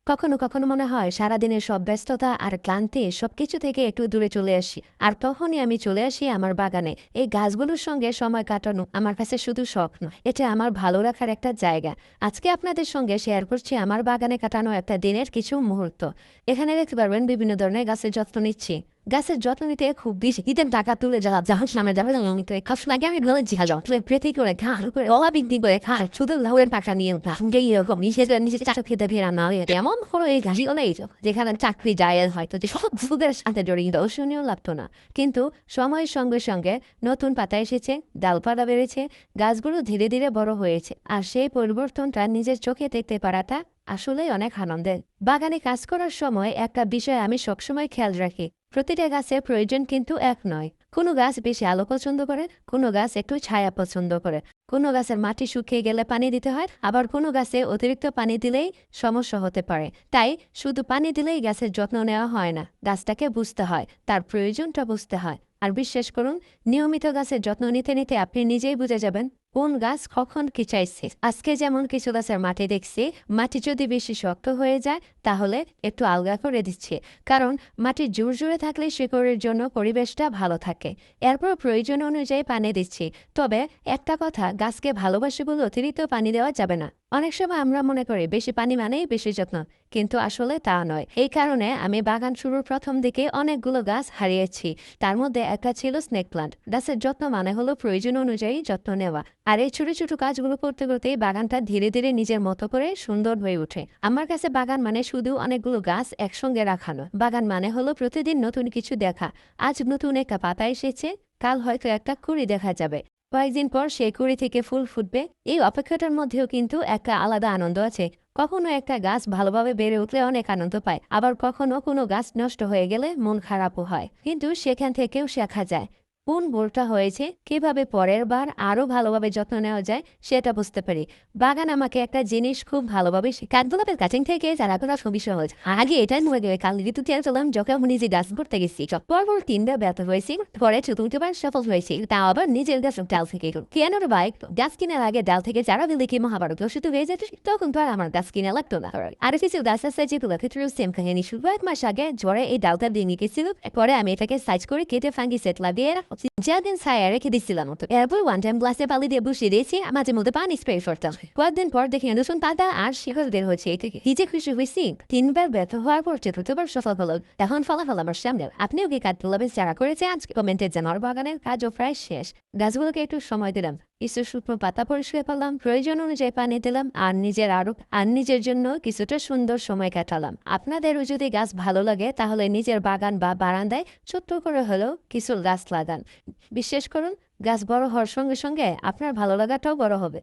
কখনো কখনো মনে হয় সারাদিনের সব ব্যস্ততা আর ক্লান্তি সবকিছু থেকে একটু দূরে চলে আসি, আর তখনই আমি চলে আসি আমার বাগানে। এই গাছগুলোর সঙ্গে সময় কাটানো আমার কাছে শুধু শখ নয়, এটা আমার ভালো রাখার একটা জায়গা। আজকে আপনাদের সঙ্গে শেয়ার করছি আমার বাগানে কাটানো একটা দিনের কিছু মুহূর্ত। এখানে দেখতে পারবেন বিভিন্ন ধরনের গাছের যত্ন নিচ্ছি। গাছের যত্ন নিতে খুব বেশি ঈদের টাকা তুলে যাওয়া জাহাজ নামে যাবে নিয়মিত কাজ লাগে। আমি বলে জিহা যাও প্রেতি করে খা করে অলা বিক্রি করে খা শুধু লাউয়ের টাকা নিয়ে এরকম নিজে চাষা খেতে ফেরা না এমন হলো এই গাছই হলেই যেখানে চাকরি যায় হয়তো যে সব ফুলের সাথে জড়িয়ে দর্শনীয় লাগতো না। কিন্তু সময়ের সঙ্গে সঙ্গে নতুন পাতা এসেছে, ডালপালা বেড়েছে, গাছগুলো ধীরে ধীরে বড় হয়েছে, আর সেই পরিবর্তনটা নিজের চোখে দেখতে পারাটা আসলেই অনেক আনন্দের। বাগানে কাজ করার সময় একটা বিষয় আমি সবসময় খেয়াল রাখি, প্রতিটা গাছের প্রয়োজন কিন্তু এক নয়। কোনো গাছ বেশি আলো পছন্দ করে, কোনো গাছ একটু ছায়া পছন্দ করে, কোনো গাছের মাটি শুকিয়ে গেলে পানি দিতে হয়, আবার কোনো গাছে অতিরিক্ত পানি দিলেই সমস্যা হতে পারে। তাই শুধু পানি দিলেই গাছের যত্ন নেওয়া হয় না, গাছটাকে বুঝতে হয়, তার প্রয়োজনটা বুঝতে হয়। আর বিশ্বাস করুন, নিয়মিত গাছের যত্ন নিতে নিতে আপনি নিজেই বুঝে যাবেন কোন গাছ কখন কি চাইছে। আজকে যেমন কিছু গাছের মাটি দেখছি, মাটি যদি বেশি শক্ত হয়ে যায় তাহলে একটু আলগা করে দিচ্ছে, কারণ মাটির জোর জোরে থাকলে শিকড়ের জন্য পরিবেশটা ভালো থাকে। এরপর প্রয়োজন অনুযায়ী পানি দিচ্ছি। তবে একটা কথা, গাছকে ভালোবাসে বলে অতিরিক্ত পানি দেওয়া যাবে না। অনেক সময় আমরা মনে করি বেশি পানি মানেই বেশি যত্ন, কিন্তু আসলে তা নয়। এই কারণে আমি বাগান শুরুর প্রথম দিকে অনেকগুলো গাছ হারিয়েছি। তার মধ্যে একটা ছিল স্নেক প্লান্ট। গাছের যত্ন মানে হলো প্রয়োজন অনুযায়ী যত্ন নেওয়া। আর এই ছোট ছোট কাজগুলো করতে করতেই বাগানটা ধীরে ধীরে নিজের মতো করে সুন্দর হয়ে ওঠে। আমার কাছে বাগান মানে শুধু অনেকগুলো গাছ একসঙ্গে রাখানো। বাগান মানে হলো প্রতিদিন নতুন কিছু দেখা। আজ নতুন একটা পাতা এসেছে, কাল হয়তো একটা কুড়ি দেখা যাবে, কয়েকদিন পর সেই কুড়ি থেকে ফুল ফুটবে। এই অপেক্ষাটার মধ্যেও কিন্তু একটা আলাদা আনন্দ আছে। কখনো একটা গাছ ভালোভাবে বেড়ে উঠলে অনেক আনন্দ পায়, আবার কখনো কোনো গাছ নষ্ট হয়ে গেলে মন খারাপও হয়। কিন্তু সেখান থেকেও শেখা যায় কোন ভুলটা হয়েছে, কিভাবে পরের বার আরো ভালোভাবে যত্ন নেওয়া যায় সেটা বুঝতে পারি। বাগান আমাকে একটা জিনিস খুব ভালোভাবে কাঠগোলাপের কাটিং থেকে যারা করা খুবই সহজ। আগে এটাই মনে গেলে কাল ঋতুতে চলাম যখন নিজে গাছ করতে গেছি, পরপর তিনবার ব্যর্থ হয়েছি, পরে চতুর্থবার সফল হয়েছি, তাও আবার নিজের গাছ ডাল থেকে। কেন বাইক গাছ কেনার আগে ডাল থেকে যারা বিলে কি মহাভারত দূষিত হয়ে যেত, তখন তো আর আমার গাছ কিনে লাগতো না। আর কিছু গাছ আছে যেগুলো ক্ষেত্রেও সেম কাহিনী। শুরু 1 মাস আগে জ্বরে এই ডালটা ভেঙে গেছিল, পরে আমি এটাকে সাইজ করে কেটে ফাঙ্গি সেট লাগিয়ে যেদিন ছায়া রেখে দিচ্ছিলাম। এরপর ওয়ান টাইম গ্লাসে পালি দিয়ে বসিয়ে দিয়েছি, মাঝে মধ্যে পানি স্প্রে করতাম। কয়েকদিন পর দেখি নতুন পাতা আর শিকড় বের হচ্ছে। এই থেকে নিজে খুশি হয়েছি। 3বার ব্যর্থ হওয়ার পর চতুর্থবার সফল হলো। এখন ফলাফল আমার সামনে। আপনিও কি কাঠগোলাপের চারা করেছে? আজকে কমেন্টে জানার। বাগানের কাজও প্রায় শেষ। গাছগুলোকে একটু সময় দিলাম, কিছু শুকনো পাতা পরিষ্কার করলাম, প্রয়োজন অনুযায়ী পানি দিলাম, আর নিজের জন্য কিছুটা সুন্দর সময় কাটালাম। আপনাদেরও যদি গাছ ভালো লাগে তাহলে নিজের বাগান বা বারান্দায় ছোট্ট করে হলেও কিছু গাছ লাগান। বিশ্বাস করুন, গাছ বড় হওয়ার সঙ্গে সঙ্গে আপনার ভালো লাগাটাও বড় হবে।